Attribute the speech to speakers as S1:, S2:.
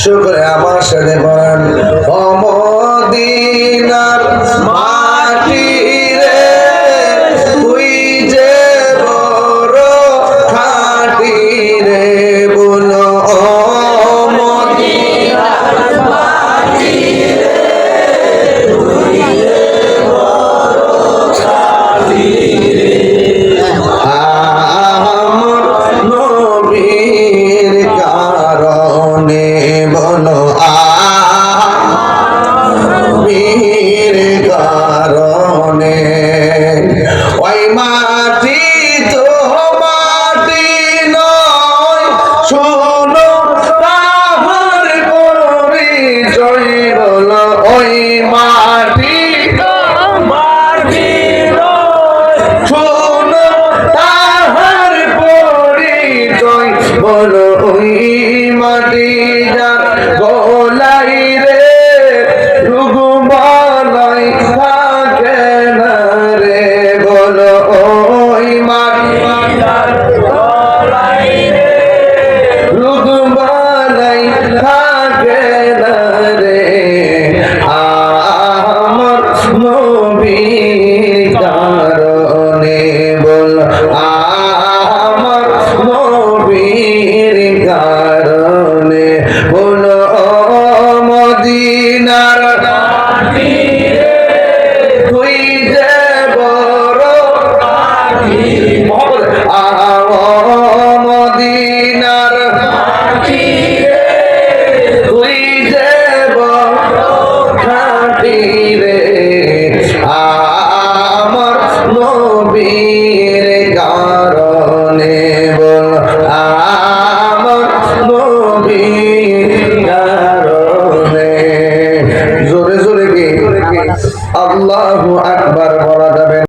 S1: শুকরে আমার সাথে পড়েন ও মদিনার মাটি রে তুই যে বড় খাঁটি রে বলো ও মদিনার মাটি রে তুই যে বড় খাঁটি রে আমার নবীর কারণে বলো আমির কারণে ওই মাটি তো মাটি নয় শোনো তাহার পরিচয় বলো ওই মাটি মাটি নয় শোনো তাহার পরিচয় বলো ওই মাটি যার গলাই রে রুগুমালাই থাকে না রে বলো ওই মাটি যার গলাই রে রুগুমালাই থাকে না রে আমার নবীর কারণে বল আমার নবীর কারণে বলো মদিনার মাটি রে তুই যে বড় খাঁটি মদিনার মাটি রে তুই যে বড় খাঁটি রে আমার নবীর কারণে বল আমার নবীর কারণে জোরে জোরে কি আল্লাহু আকবার বলা যাবে।